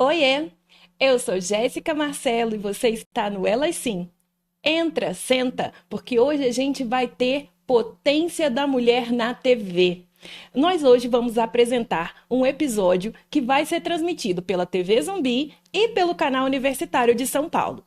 Oiê, eu sou Jéssica Marcelo e você está no Elas Sim. Entra, senta, porque hoje a gente vai ter Potência da Mulher na TV. Nós hoje vamos apresentar um episódio que vai ser transmitido pela TV Zumbi e pelo canal Universitário de São Paulo.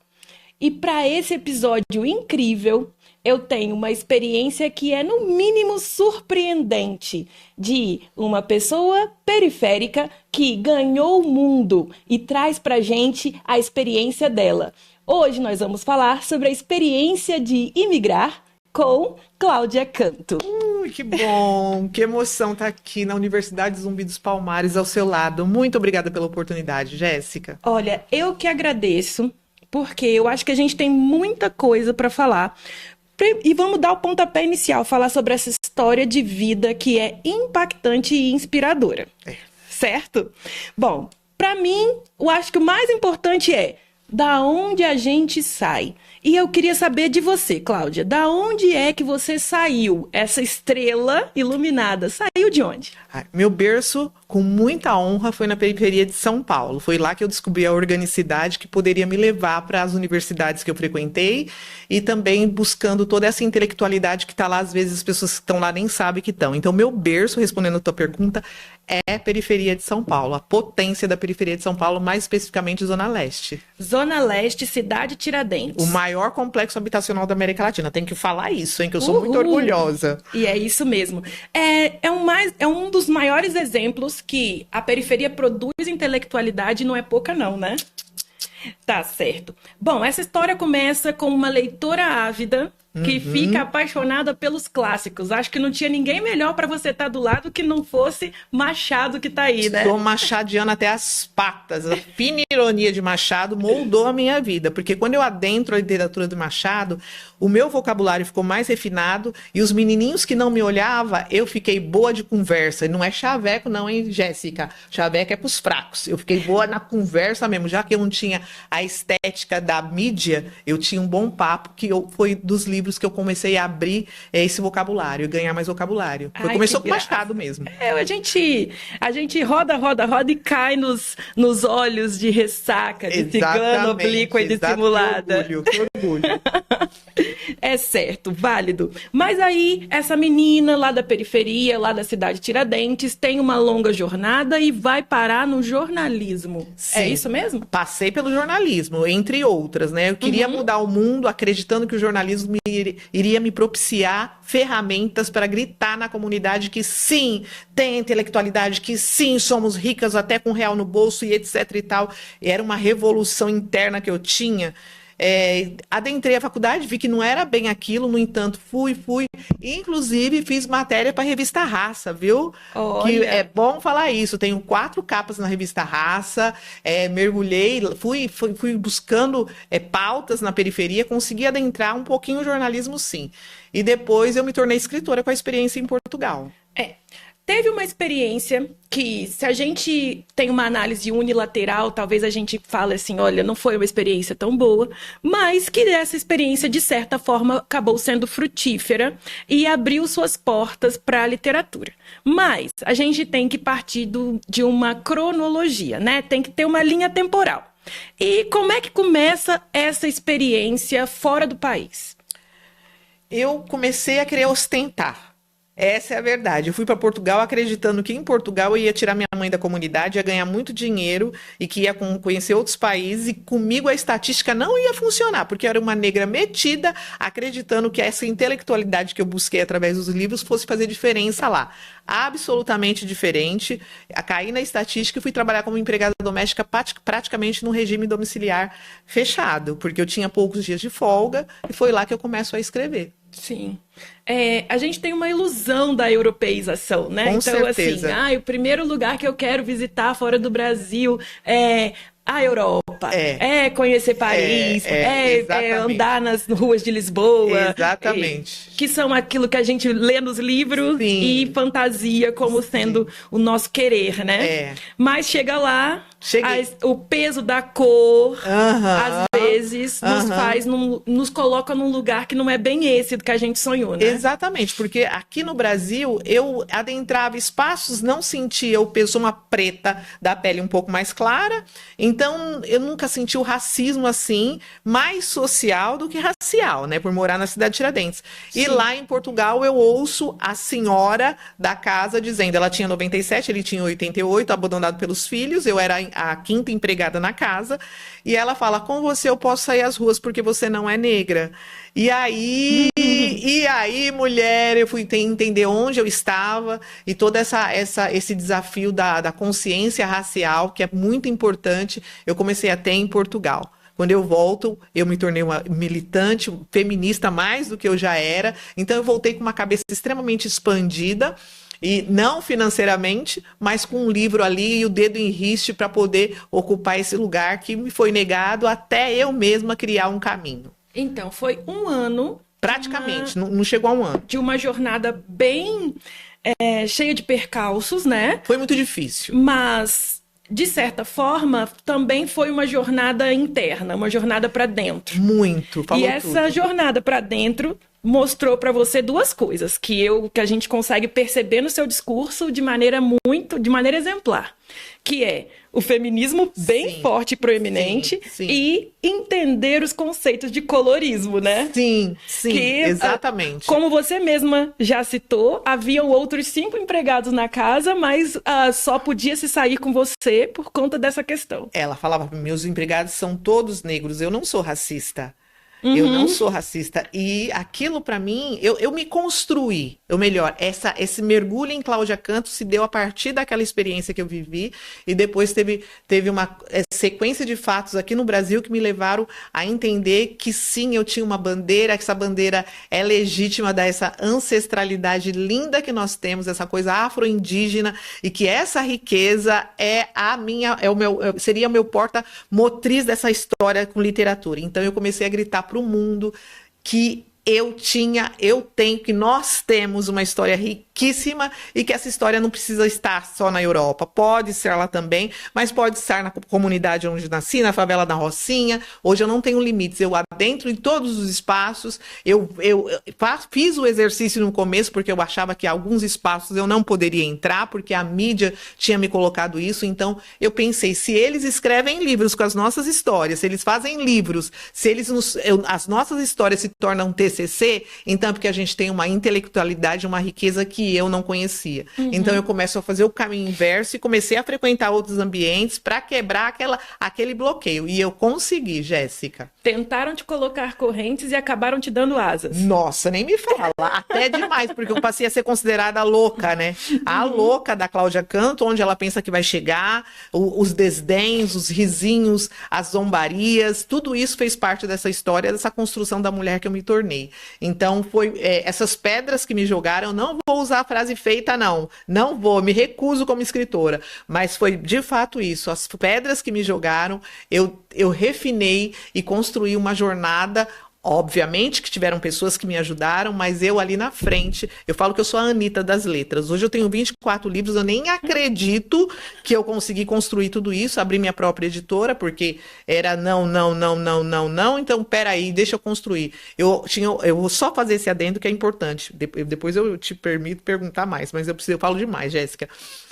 E para esse episódio incrível, eu tenho uma experiência que é, no mínimo, surpreendente, de uma pessoa periférica que ganhou o mundo e traz pra gente a experiência dela. Hoje nós vamos falar sobre a experiência de imigrar com Cláudia Canto. Que bom, que emoção estar aqui na Universidade Zumbi dos Palmares ao seu lado. Muito obrigada pela oportunidade, Jéssica. Olha, eu que agradeço, porque eu acho que a gente tem muita coisa para falar. E vamos dar o pontapé inicial, falar sobre essa história de vida que é impactante e inspiradora. Certo? Bom, para mim, eu acho que o mais importante é da onde a gente sai. E eu queria saber de você, Cláudia, da onde é que você saiu? Essa estrela iluminada saiu de onde? Meu berço, com muita honra, foi na periferia de São Paulo. Foi lá que eu descobri a organicidade que poderia me levar para as universidades que eu frequentei e também buscando toda essa intelectualidade que está lá. Às vezes as pessoas que estão lá nem sabem que estão. Então, meu berço, respondendo a tua pergunta, é periferia de São Paulo. A potência da periferia de São Paulo, mais especificamente Zona Leste. Zona Leste, cidade Tiradentes. O maior complexo habitacional da América Latina. Tem que falar isso, hein? Que eu sou muito orgulhosa. E é isso mesmo. É um dos maiores exemplos que a periferia produz intelectualidade, não é pouca não, né? Tá certo. Bom, essa história começa com uma leitora ávida que fica apaixonada pelos clássicos. Acho que não tinha ninguém melhor para você estar do lado que não fosse Machado que tá aí, né? Sou machadiana até as patas. A fina ironia de Machado moldou a minha vida, porque quando eu adentro a literatura do Machado, o meu vocabulário ficou mais refinado e os menininhos que não me olhavam, eu fiquei boa de conversa. E não é chaveco não, hein, Jéssica? Chaveco é pros fracos. Eu fiquei boa na conversa mesmo, já que eu não tinha a estética da mídia, eu tinha um bom papo, foi dos livros que eu comecei a abrir esse vocabulário, e ganhar mais vocabulário. Começou com Machado mesmo. A gente roda e cai nos olhos de ressaca, de cigana oblíqua e dissimulada. Que orgulho. É certo, válido. Mas aí, essa menina lá da periferia, lá da cidade Tiradentes, tem uma longa jornada e vai parar no jornalismo. Sim. É isso mesmo? Passei pelo jornalismo, entre outras, né? Eu queria mudar o mundo acreditando que o jornalismo iria me propiciar ferramentas para gritar na comunidade que sim, tem intelectualidade, que sim, somos ricas até com real no bolso e etc e tal. Era uma revolução interna que eu tinha. Adentrei a faculdade, vi que não era bem aquilo, no entanto, fui, inclusive fiz matéria para a revista Raça, viu? Olha. Que é bom falar isso, tenho 4 capas na revista Raça, mergulhei, fui buscando pautas na periferia, consegui adentrar um pouquinho o jornalismo, sim. E depois eu me tornei escritora com a experiência em Portugal. Teve uma experiência que, se a gente tem uma análise unilateral, talvez a gente fale assim, olha, não foi uma experiência tão boa, mas que essa experiência, de certa forma, acabou sendo frutífera e abriu suas portas para a literatura. Mas a gente tem que partir de uma cronologia, né? Tem que ter uma linha temporal. E como é que começa essa experiência fora do país? Eu comecei a querer ostentar. Essa é a verdade. Eu fui para Portugal acreditando que em Portugal eu ia tirar minha mãe da comunidade, ia ganhar muito dinheiro e que ia conhecer outros países, e comigo a estatística não ia funcionar, porque eu era uma negra metida, acreditando que essa intelectualidade que eu busquei através dos livros fosse fazer diferença lá. Absolutamente diferente. Caí na estatística e fui trabalhar como empregada doméstica praticamente num regime domiciliar fechado, porque eu tinha poucos dias de folga e foi lá que eu começo a escrever. Sim. A gente tem uma ilusão da europeização, né? Com então, certeza. assim, o primeiro lugar que eu quero visitar fora do Brasil é a Europa, conhecer Paris, andar nas ruas de Lisboa. Exatamente. Que são aquilo que a gente lê nos livros. Sim. E fantasia como sendo o nosso querer, né? Mas chega lá O peso da cor, Aham. às vezes, nos faz, nos coloca num lugar que não é bem esse do que a gente sonhou, né? Exatamente, porque aqui no Brasil eu adentrava espaços, não sentia o peso, sou uma preta da pele um pouco mais clara, então eu nunca senti o racismo assim, mais social do que racial, né? Por morar na cidade de Tiradentes. Sim. E lá em Portugal eu ouço a senhora da casa dizendo, ela tinha 97, ele tinha 88, abandonado pelos filhos, eu era a quinta empregada na casa, e ela fala, com você eu posso sair às ruas porque você não é negra. E aí, mulher, eu fui entender onde eu estava e todo esse desafio da consciência racial, que é muito importante, eu comecei a ter em Portugal. Quando eu volto, eu me tornei uma militante feminista mais do que eu já era, então eu voltei com uma cabeça extremamente expandida, e não financeiramente, mas com um livro ali e o dedo em riste para poder ocupar esse lugar que me foi negado até eu mesma criar um caminho. Então, foi um ano... Praticamente, não chegou a um ano. De uma jornada bem cheia de percalços, né? Foi muito difícil. Mas, de certa forma, também foi uma jornada interna, uma jornada para dentro. Muito, falou tudo. E essa jornada para dentro mostrou para você duas coisas que a gente consegue perceber no seu discurso de maneira exemplar, que é o feminismo bem forte e proeminente e entender os conceitos de colorismo, né? Sim, exatamente. Como você mesma já citou, haviam outros 5 empregados na casa, mas só podia se sair com você por conta dessa questão. Ela falava, meus empregados são todos negros, eu não sou racista. Eu não sou racista. E aquilo para mim, eu me construí. Ou melhor, esse mergulho em Cláudia Canto se deu a partir daquela experiência que eu vivi. E depois teve uma sequência de fatos aqui no Brasil que me levaram a entender que sim, eu tinha uma bandeira, que essa bandeira é legítima dessa ancestralidade linda que nós temos, essa coisa afro-indígena, e que essa riqueza seria o meu porta-motriz dessa história com literatura. Então eu comecei a gritar para o mundo que eu tenho, que nós temos uma história riquíssima e que essa história não precisa estar só na Europa. Pode ser lá também, mas pode estar na comunidade onde nasci, na favela da Rocinha. Hoje eu não tenho limites, eu adentro em todos os espaços. Eu fiz o exercício no começo porque eu achava que alguns espaços eu não poderia entrar, porque a mídia tinha me colocado isso. Então eu pensei, se eles escrevem livros com as nossas histórias, se eles fazem livros, se as nossas histórias se tornam TCC, então é porque a gente tem uma intelectualidade, uma riqueza que eu não conhecia. Então eu começo a fazer o caminho inverso e comecei a frequentar outros ambientes para quebrar aquele bloqueio. E eu consegui, Jéssica. Tentaram te colocar correntes e acabaram te dando asas. Nossa, nem me fala. Até demais, porque eu passei a ser considerada a louca, né? A louca da Cláudia Canto, onde ela pensa que vai chegar, os desdéns, os risinhos, as zombarias, tudo isso fez parte dessa história, dessa construção da mulher que eu me tornei. Então, foi essas pedras que me jogaram, eu não vou usar a frase feita, não vou, me recuso como escritora, mas foi de fato isso, as pedras que me jogaram, eu refinei e construí uma jornada. Obviamente que tiveram pessoas que me ajudaram, mas eu ali na frente, eu falo que eu sou a Anitta das letras. Hoje eu tenho 24 livros, eu nem acredito que eu consegui construir tudo isso, abrir minha própria editora, porque era não, então peraí, deixa eu construir. Eu vou só fazer esse adendo que é importante, depois eu te permito perguntar mais, mas eu falo demais, Jéssica.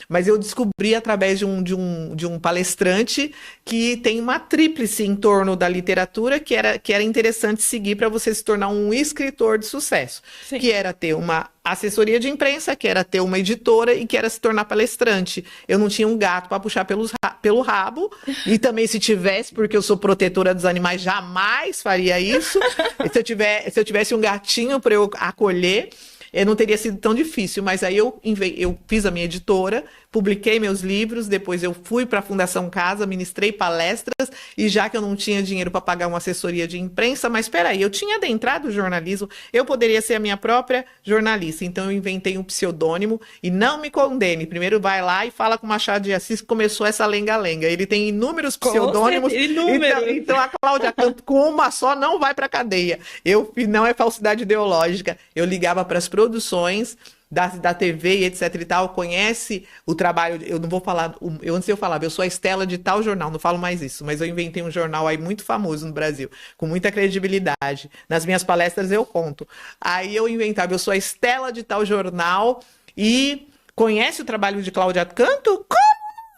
Mas eu descobri através de um palestrante que tem uma tríplice em torno da literatura que era interessante seguir para você se tornar um escritor de sucesso. Sim. Que era ter uma assessoria de imprensa, que era ter uma editora e que era se tornar palestrante. Eu não tinha um gato para puxar pelo rabo, e também se tivesse, porque eu sou protetora dos animais, jamais faria isso. Se eu tivesse um gatinho para eu acolher, não teria sido tão difícil, mas aí eu fiz a minha editora, publiquei meus livros, depois eu fui para a Fundação Casa, ministrei palestras, e já que eu não tinha dinheiro para pagar uma assessoria de imprensa, mas espera aí, eu tinha adentrado o jornalismo, eu poderia ser a minha própria jornalista, então eu inventei um pseudônimo, e não me condene, primeiro vai lá e fala com o Machado de Assis, que começou essa lenga-lenga, ele tem inúmeros pseudônimos, então a Cláudia Canto com uma só não vai para cadeia, não é falsidade ideológica, eu ligava para as produções da TV e etc e tal, conhece o trabalho, eu não vou falar, antes eu falava, eu sou a Estela de tal jornal, não falo mais isso, mas eu inventei um jornal aí muito famoso no Brasil, com muita credibilidade. Nas minhas palestras eu conto. Aí eu inventava, eu sou a Estela de tal jornal e conhece o trabalho de Cláudia Canto?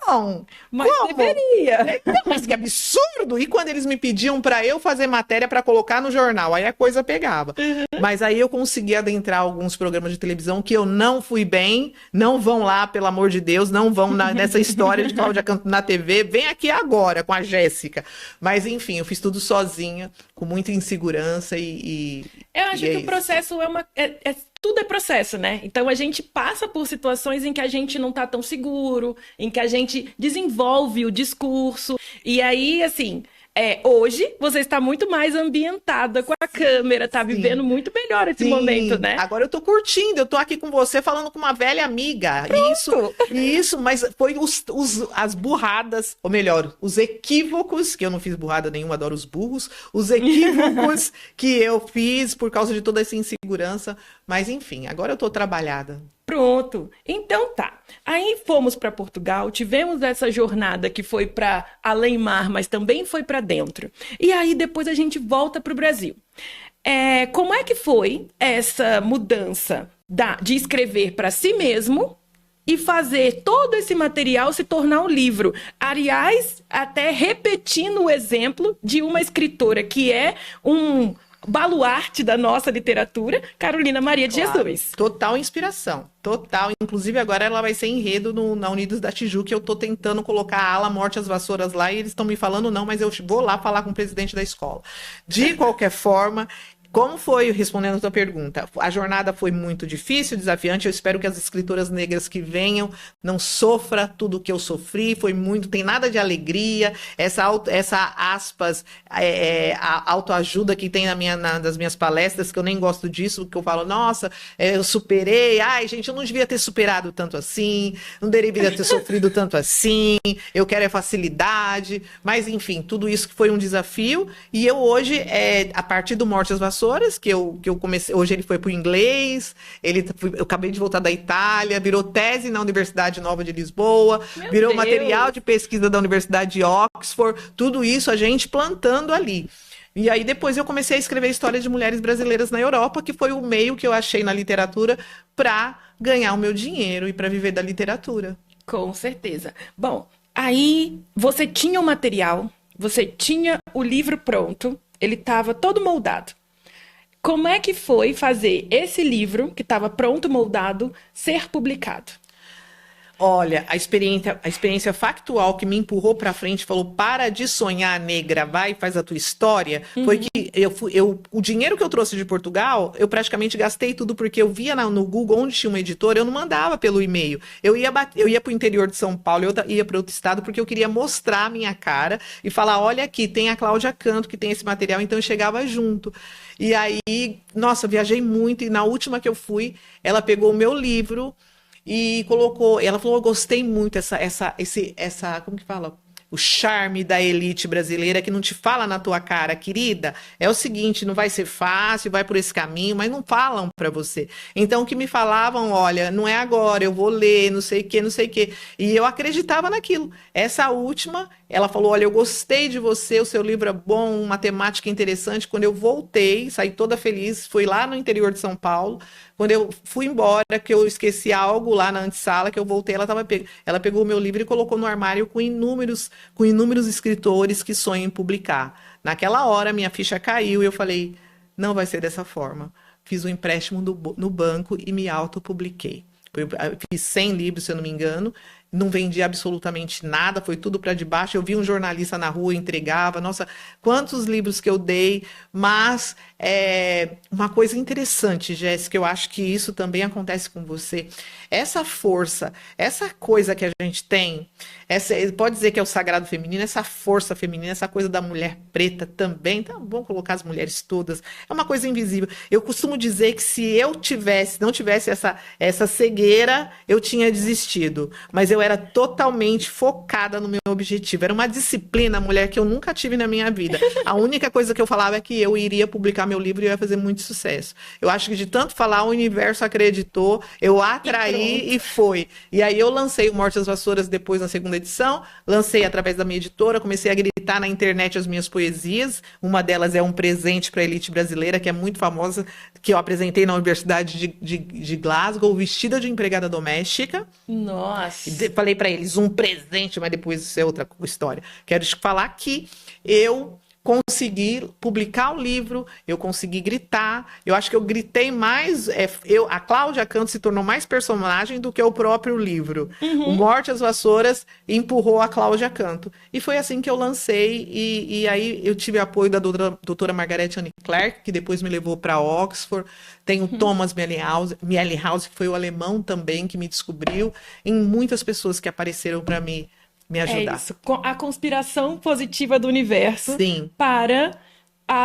Não, mas como? Deveria. Então, mas que absurdo! E quando eles me pediam para eu fazer matéria para colocar no jornal, aí a coisa pegava. Mas aí eu consegui adentrar alguns programas de televisão que eu não fui bem, não vão lá, pelo amor de Deus, não vão nessa história de Cláudia Canto na TV, vem aqui agora com a Jéssica. Mas enfim, eu fiz tudo sozinha, com muita insegurança Eu acho que o processo tudo é processo, né? Então a gente passa por situações em que a gente não tá tão seguro, em que a gente desenvolve o discurso. E aí, assim, hoje você está muito mais ambientada com a câmera, tá vivendo muito melhor esse momento, né? Agora eu tô curtindo, eu tô aqui com você falando com uma velha amiga. Isso, mas foi as burradas, ou melhor, os equívocos, que eu não fiz burrada nenhuma, adoro os burros, os equívocos que eu fiz por causa de toda essa insegurança. Mas enfim, agora eu tô trabalhada. Pronto. Então tá. Aí fomos para Portugal, tivemos essa jornada que foi para além mar, mas também foi para dentro. E aí depois a gente volta para o Brasil. Como é que foi essa mudança de escrever para si mesmo e fazer todo esse material se tornar um livro? Aliás, até repetindo o exemplo de uma escritora que é um baluarte da nossa literatura, Carolina Maria de Jesus. Total inspiração, total. Inclusive agora ela vai ser enredo na Unidos da Tijuca, eu tô tentando colocar a ala Morte às Vassouras lá e eles estão me falando não, mas eu vou lá falar com o presidente da escola. De qualquer forma, como foi, respondendo a tua pergunta, a jornada foi muito difícil, desafiante, eu espero que as escritoras negras que venham não sofram tudo o que eu sofri, tem nada de alegria, essa aspas, a autoajuda que tem das minhas palestras, que eu nem gosto disso, que eu falo, nossa, eu superei, ai gente, eu não devia ter superado tanto assim, não deveria ter sofrido tanto assim, eu quero facilidade, mas enfim, tudo isso que foi um desafio, e eu hoje, a partir do Morte às Vassouras, que eu comecei, hoje ele foi para o inglês, eu acabei de voltar da Itália, virou tese na Universidade Nova de Lisboa, virou material de pesquisa da Universidade de Oxford, tudo isso a gente plantando ali. E aí depois eu comecei a escrever histórias de mulheres brasileiras na Europa, que foi o meio que eu achei na literatura para ganhar o meu dinheiro e para viver da literatura. Com certeza. Bom, aí você tinha o material, você tinha o livro pronto, ele estava todo moldado. Como é que foi fazer esse livro, que estava pronto, moldado, ser publicado? Olha, a experiência factual que me empurrou para frente, falou, para de sonhar, negra, vai e faz a tua história, foi que o dinheiro que eu trouxe de Portugal, eu praticamente gastei tudo, porque eu via no Google onde tinha uma editora, eu não mandava pelo e-mail. Eu ia para o interior de São Paulo, eu ia para outro estado, porque eu queria mostrar a minha cara e falar, olha aqui, tem a Cláudia Canto, que tem esse material, então eu chegava junto. E aí, nossa, viajei muito, e na última que eu fui, ela pegou o meu livro e colocou, ela falou, eu gostei muito como que fala? O charme da elite brasileira que não te fala na tua cara, querida, é o seguinte, não vai ser fácil, vai por esse caminho, mas não falam para você. Então, o que me falavam, olha, não é agora, eu vou ler, não sei o quê, não sei o quê. E eu acreditava naquilo. Essa última, ela falou, olha, eu gostei de você, o seu livro é bom, uma temática interessante. Quando eu voltei, saí toda feliz, fui lá no interior de São Paulo. Quando eu fui embora, que eu esqueci algo lá na antessala, que eu voltei, ela pegou o meu livro e colocou no armário com inúmeros escritores que sonham em publicar. Naquela hora, minha ficha caiu e eu falei, não vai ser dessa forma. Fiz um empréstimo no banco e me autopubliquei. Eu fiz 100 livros, se eu não me engano, não vendi absolutamente nada, foi tudo para debaixo. Eu vi um jornalista na rua, entregava, nossa, quantos livros que eu dei, mas uma coisa interessante, Jéssica, eu acho que isso também acontece com você, essa força, essa coisa que a gente tem, pode dizer que é o sagrado feminino, essa força feminina, essa coisa da mulher preta também, então vamos colocar as mulheres todas, é uma coisa invisível. Eu costumo dizer que se eu não tivesse essa cegueira, eu tinha desistido, mas eu eu era totalmente focada no meu objetivo. Era uma disciplina, mulher, que eu nunca tive na minha vida. A única coisa que eu falava é que eu iria publicar meu livro e eu ia fazer muito sucesso. Eu acho que de tanto falar, o universo acreditou, eu atraí e foi. E aí eu lancei o Morte às Vassouras depois na segunda edição, lancei através da minha editora, comecei a gritar na internet as minhas poesias. Uma delas é Um Presente para a Elite Brasileira, que é muito famosa, que eu apresentei na Universidade de Glasgow, vestida de empregada doméstica. Nossa. Falei para eles, um presente, mas depois isso é outra história. Quero te falar que eu consegui publicar o livro, eu consegui gritar, eu acho que eu gritei mais, a Cláudia Canto se tornou mais personagem do que o próprio livro. O Morte às Vassouras empurrou a Cláudia Canto. E foi assim que eu lancei, e aí eu tive apoio da doutora Margaret Anne Clark, que depois me levou para Oxford. Tem o Thomas Mielinghaus, que foi o alemão também, que me descobriu, e muitas pessoas que apareceram para mim me ajudar. É isso, a conspiração positiva do universo. Sim. Para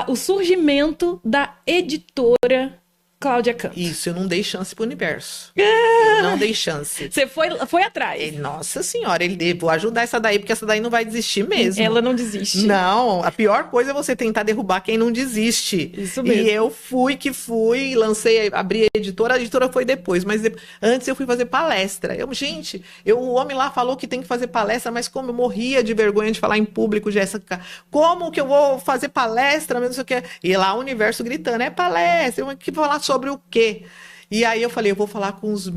o surgimento da editora Cláudia Canto. Isso, eu não dei chance pro universo. Eu não dei chance. Você foi atrás. Nossa senhora, vou ajudar essa daí, porque essa daí não vai desistir mesmo. Ela não desiste. Não, a pior coisa é você tentar derrubar quem não desiste. Isso mesmo. E eu fui, lancei, abri a editora foi depois, mas antes eu fui fazer palestra. O homem lá falou que tem que fazer palestra, mas como eu morria de vergonha de falar em público, Jéssica, como que eu vou fazer palestra, mesmo não sei o que. E lá o universo gritando, é palestra, eu tenho que falar sobre o quê? E aí eu falei, eu vou falar com os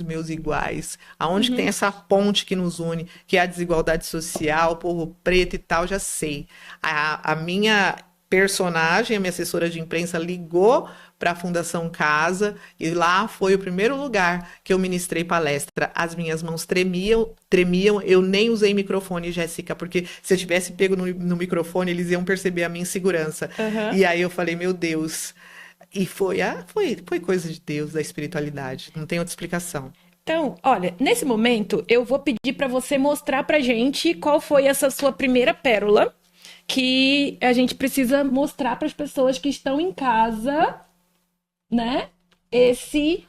meus iguais. Aonde tem essa ponte que nos une, que é a desigualdade social, o povo preto e tal, já sei. A minha personagem, a minha assessora de imprensa, ligou para a Fundação Casa, e lá foi o primeiro lugar que eu ministrei palestra. As minhas mãos tremiam, eu nem usei microfone, Jéssica, porque se eu tivesse pego no microfone, eles iam perceber a minha insegurança. E aí eu falei, meu Deus... E foi coisa de Deus, da espiritualidade. Não tem outra explicação. Então, olha, nesse momento, eu vou pedir para você mostrar pra gente qual foi essa sua primeira pérola, que a gente precisa mostrar para as pessoas que estão em casa, né? Esse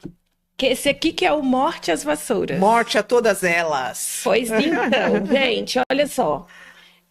aqui que é o Morte às Vassouras. Morte a todas elas. Pois então, gente, olha só.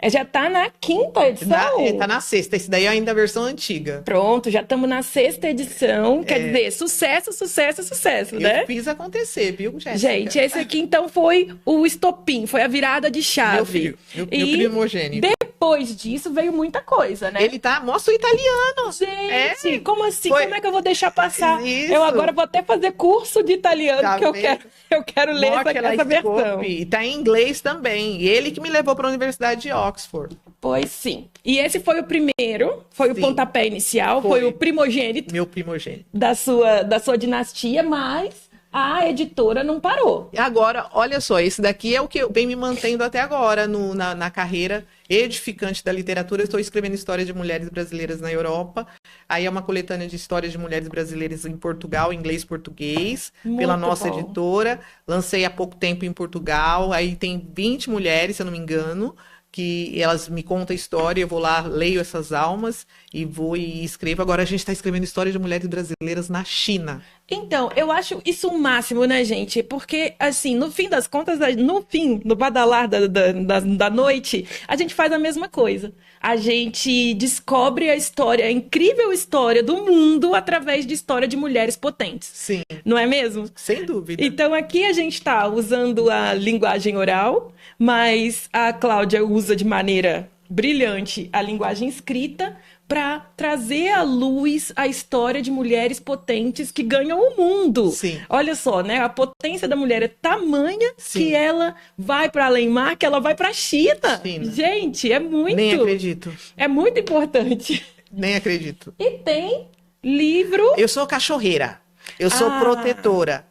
Já tá na quinta edição? Tá na sexta. Esse daí é ainda a versão antiga. Pronto, já estamos na sexta edição. Quer dizer, sucesso, né? Eu fiz acontecer, viu, Jéssica? Gente, esse aqui então foi o estopim, foi a virada de chave. Meu primogênito. Depois disso veio muita coisa, né? Ele mostra o italiano. Gente, como assim? Como é que eu vou deixar passar? Isso. Eu agora vou até fazer curso de italiano, Tá porque eu quero ler essa versão. E tá em inglês também. E ele que me levou para a Universidade de Oxford. Pois sim. E esse foi o primeiro, foi o pontapé inicial, foi o primogênito. Meu primogênito. Da sua dinastia, mas a editora não parou. Agora, olha só, esse daqui é o que vem me mantendo até agora na carreira edificante da literatura. Eu estou escrevendo histórias de mulheres brasileiras na Europa. Aí é uma coletânea de histórias de mulheres brasileiras em Portugal, inglês, português, pela nossa editora. Lancei há pouco tempo em Portugal. Aí tem 20 mulheres, se eu não me engano, que elas me contam a história, eu vou lá, leio essas almas e vou e escrevo. Agora a gente está escrevendo história de mulheres brasileiras na China. Então, eu acho isso o máximo, né, gente? Porque, assim, no fim das contas, no badalar da noite, a gente faz a mesma coisa. A gente descobre a incrível história do mundo através de história de mulheres potentes. Sim. Não é mesmo? Sem dúvida. Então, aqui a gente está usando a linguagem oral, mas a Cláudia usa de maneira brilhante a linguagem escrita para trazer à luz a história de mulheres potentes que ganham o mundo. Sim. Olha só, né? A potência da mulher é tamanha que ela vai para além-mar, que ela vai para a China. Gente, é muito... Nem acredito. É muito importante. Nem acredito. E tem livro... Eu sou cachorreira. Eu sou protetora.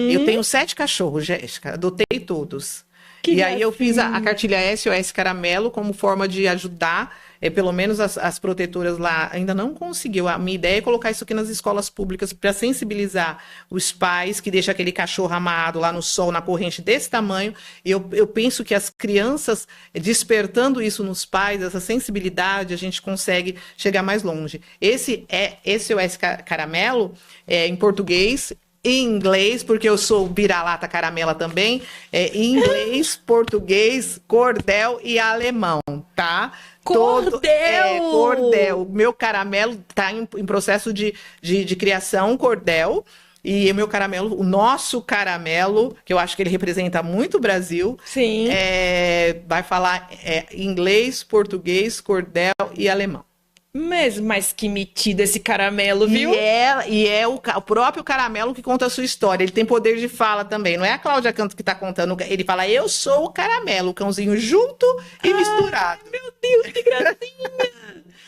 Eu tenho 7 cachorros, Jéssica. Adotei todos. Aí eu fiz a cartilha SOS Caramelo como forma de ajudar, pelo menos as protetoras lá ainda não conseguiu. A minha ideia é colocar isso aqui nas escolas públicas para sensibilizar os pais que deixam aquele cachorro amarrado lá no sol, na corrente desse tamanho. E eu penso que as crianças, despertando isso nos pais, essa sensibilidade, a gente consegue chegar mais longe. Esse SOS Caramelo, em português, em inglês, porque eu sou vira-lata caramela também, inglês, português, cordel e alemão, tá? Cordel! Cordel. Meu caramelo tá em processo de criação, cordel. E o meu caramelo, o nosso caramelo, que eu acho que ele representa muito o Brasil, Sim. Vai falar inglês, português, cordel e alemão. Mas que metido esse caramelo, viu? E é o próprio caramelo que conta a sua história. Ele tem poder de fala também. Não é a Cláudia Canto que tá contando. Ele fala, eu sou o caramelo, o cãozinho junto e misturado. Meu Deus, que gracinha!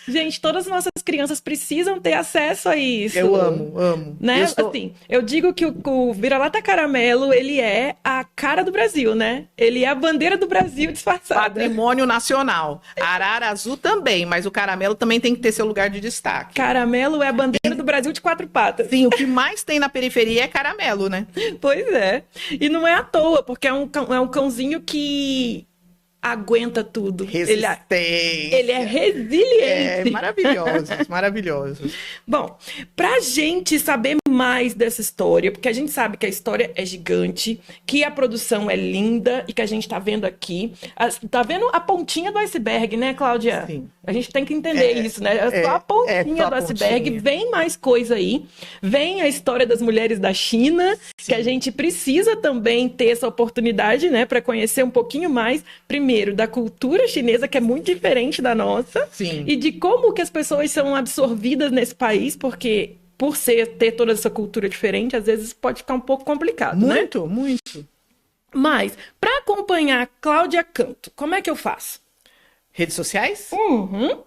Gente, todas as nossas crianças precisam ter acesso a isso. Eu amo. Né? Assim, eu digo que o vira-lata caramelo, ele é a cara do Brasil, né? Ele é a bandeira do Brasil disfarçada. Patrimônio nacional. A arara azul também, mas o caramelo também tem que ter seu lugar de destaque. Caramelo é a bandeira do Brasil de 4 patas. Sim, o que mais tem na periferia é caramelo, né? Pois é. E não é à toa, porque é um cãozinho que aguenta tudo. Resistência. Ele é resiliente. Maravilhosos. Bom, pra gente saber mais dessa história, porque a gente sabe que a história é gigante, que a produção é linda e que a gente tá vendo aqui. Tá vendo a pontinha do iceberg, né, Cláudia? Sim. A gente tem que entender isso, né? É só a pontinha do iceberg. Vem mais coisa aí. Vem a história das mulheres da China, que a gente precisa também ter essa oportunidade, né, para conhecer um pouquinho mais, primeiro, da cultura chinesa, que é muito diferente da nossa. Sim. E de como que as pessoas são absorvidas nesse país, porque por ter toda essa cultura diferente, às vezes pode ficar um pouco complicado, né? Muito. Mas, para acompanhar Cláudia Canto, como é que eu faço? Redes sociais? Uhum.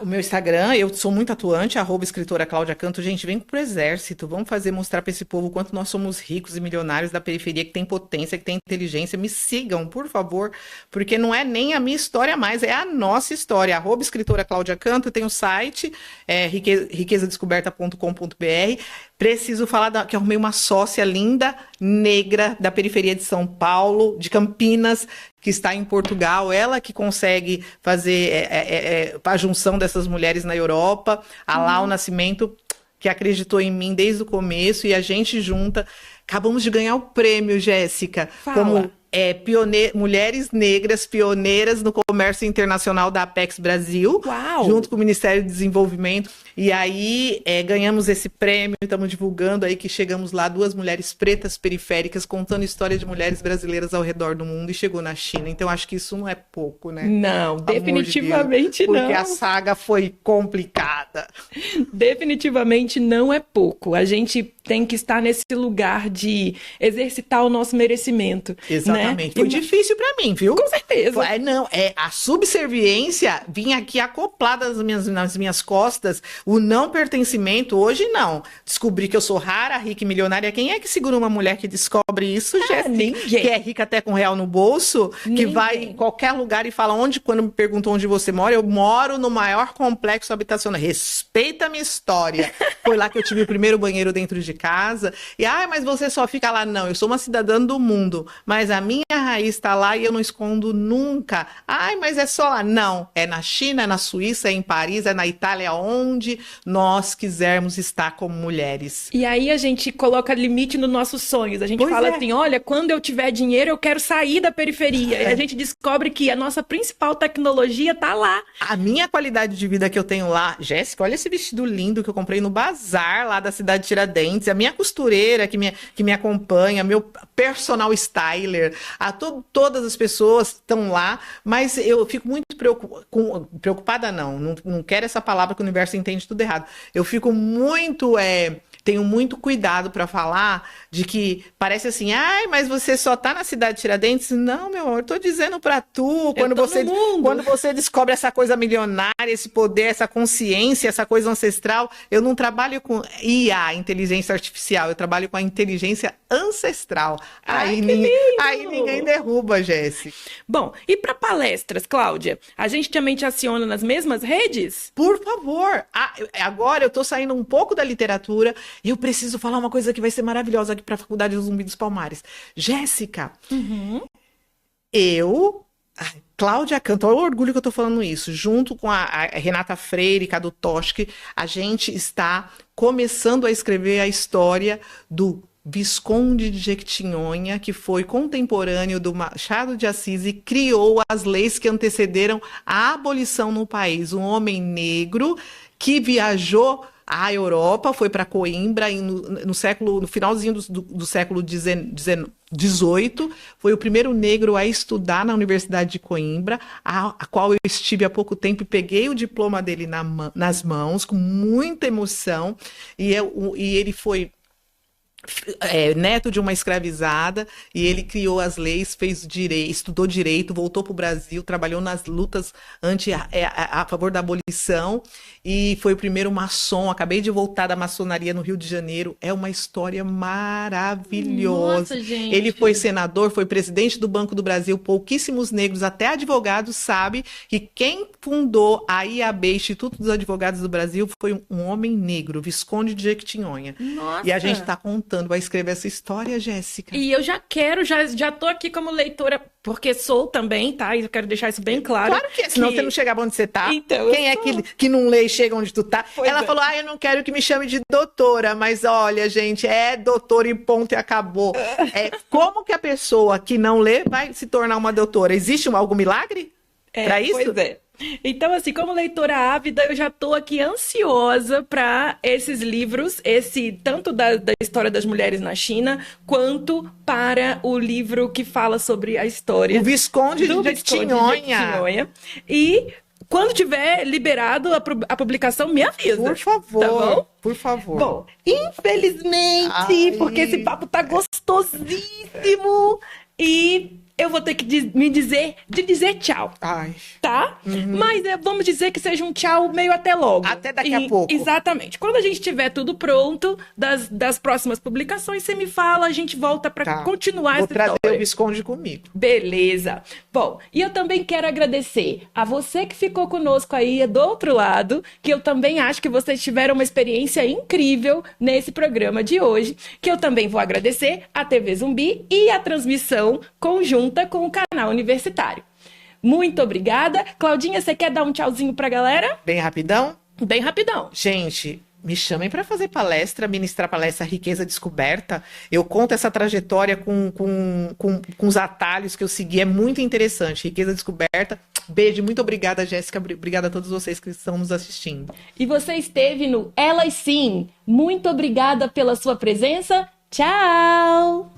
O meu Instagram, eu sou muito atuante, @escritora Cláudia Canto. Gente, vem pro exército, vamos mostrar para esse povo o quanto nós somos ricos e milionários da periferia, que tem potência, que tem inteligência. Me sigam, por favor, porque não é nem a minha história mais, é a nossa história. @escritora Cláudia Canto, tem o site, riquezadescoberta.com.br. Preciso falar que eu arrumei uma sócia linda, negra, da periferia de São Paulo, de Campinas, que está em Portugal. Ela que consegue fazer a junção dessas mulheres na Europa. A Lau Nascimento, que acreditou em mim desde o começo, e a gente junta. Acabamos de ganhar o prêmio, Jéssica, como mulheres negras pioneiras no comércio internacional da Apex Brasil. Uau! Junto com o Ministério do Desenvolvimento. E aí ganhamos esse prêmio, estamos divulgando aí que chegamos lá, 2 mulheres pretas periféricas contando história de mulheres brasileiras ao redor do mundo, e chegou na China. Então acho que isso não é pouco, né? Não, definitivamente não. Porque a saga foi complicada. Definitivamente não é pouco. A gente tem que estar nesse lugar de exercitar o nosso merecimento. Exatamente. Né? Foi difícil pra mim, viu? Com certeza. A subserviência vinha aqui acoplada nas minhas costas, o não pertencimento. Hoje não. Descobri que eu sou rara, rica e milionária. Quem é que segura uma mulher que descobre isso, Jéssica? Ninguém. Que é rica até com R$1 no bolso, que vai em qualquer lugar e fala quando me perguntam onde você mora, eu moro no maior complexo habitacional. Respeita a minha história. Foi lá que eu tive o primeiro banheiro dentro de casa. E, mas você só fica lá. Não, eu sou uma cidadã do mundo, mas a minha raiz está lá e eu não escondo nunca. Mas é só lá. Não, é na China, é na Suíça, é em Paris, é na Itália, onde nós quisermos estar como mulheres. E aí a gente coloca limite nos nossos sonhos. A gente fala assim, olha, quando eu tiver dinheiro, eu quero sair da periferia. E a gente descobre que a nossa principal tecnologia tá lá. A minha qualidade de vida que eu tenho lá, Jéssica, olha esse vestido lindo que eu comprei no bazar lá da cidade de Tiradentes, a minha costureira que me acompanha, meu personal styler, todas as pessoas estão lá, mas eu fico muito preocupada, não quero essa palavra que o universo entende tudo errado. Eu fico muito, tenho muito cuidado para falar de que parece assim, mas você só tá na cidade de Tiradentes? Não, meu amor, eu tô dizendo para tu, quando você descobre essa coisa milionária, esse poder, essa consciência, essa coisa ancestral, eu não trabalho com IA, inteligência artificial, eu trabalho com a inteligência ancestral. Aí ninguém derruba, Jéssica. Bom, e para palestras, Cláudia, a gente também te aciona nas mesmas redes? Por favor. Agora eu tô saindo um pouco da literatura. Eu preciso falar uma coisa que vai ser maravilhosa aqui para a Faculdade do Zumbi dos Palmares. Jéssica, eu Cláudia Canto, olha o orgulho que eu tô falando isso, junto com a Renata Freire, Cadu Toschke, a gente está começando a escrever a história do Visconde de Jequitinhonha, que foi contemporâneo do Machado de Assis e criou as leis que antecederam a abolição no país. Um homem negro que viajou à Europa, foi para Coimbra no finalzinho do século XVIII, foi o primeiro negro a estudar na Universidade de Coimbra, a qual eu estive há pouco tempo e peguei o diploma dele nas mãos, com muita emoção, e ele foi neto de uma escravizada, e ele criou as leis, fez direito, estudou direito, voltou para o Brasil, trabalhou nas lutas a favor da abolição, e foi o primeiro maçom. Acabei de voltar da maçonaria no Rio de Janeiro. É uma história maravilhosa. Nossa, gente. Ele foi senador, foi presidente do Banco do Brasil. Pouquíssimos negros, até advogados, sabem que quem fundou a IAB, Instituto dos Advogados do Brasil, foi um homem negro, Visconde de Jequitinhonha. Nossa. E a gente está contando, vai escrever essa história, Jéssica. E eu já tô aqui como leitora, porque sou também, tá? E eu quero deixar isso bem claro. Claro que é, senão você não chega onde você tá. Então, quem é que não lê e chega onde tu tá? Pois Ela falou, eu não quero que me chame de doutora, mas olha, gente, é doutora e ponto e acabou. Como que a pessoa que não lê vai se tornar uma doutora? Existe algum milagre pra isso? Pois é. Então, assim, como leitora ávida, eu já tô aqui ansiosa para esses livros, tanto da história das mulheres na China, quanto para o livro que fala sobre a história O Visconde de Jequitinhonha. E quando tiver liberado a publicação, me avisa. Por favor, tá bom? Por favor. Bom, infelizmente, porque esse papo tá gostosíssimo e eu vou ter que me dizer tchau. Tá? Mas vamos dizer que seja um tchau meio até logo. Até daqui a pouco. Exatamente. Quando a gente tiver tudo pronto das próximas publicações, você me fala, a gente volta para continuar essa história. Vou trazer o Visconde comigo. Beleza. Bom, e eu também quero agradecer a você que ficou conosco aí do outro lado, que eu também acho que vocês tiveram uma experiência incrível nesse programa de hoje, que eu também vou agradecer a TV Zumbi e a transmissão conjunta com o canal universitário. Muito obrigada. Claudinha, você quer dar um tchauzinho pra galera? Bem rapidão? Bem rapidão. Gente, me chamem para fazer palestra, ministrar palestra Riqueza Descoberta. Eu conto essa trajetória com os atalhos que eu segui. É muito interessante. Riqueza Descoberta. Beijo, muito obrigada, Jéssica. Obrigada a todos vocês que estão nos assistindo. E você esteve no Elas Sim. Muito obrigada pela sua presença. Tchau!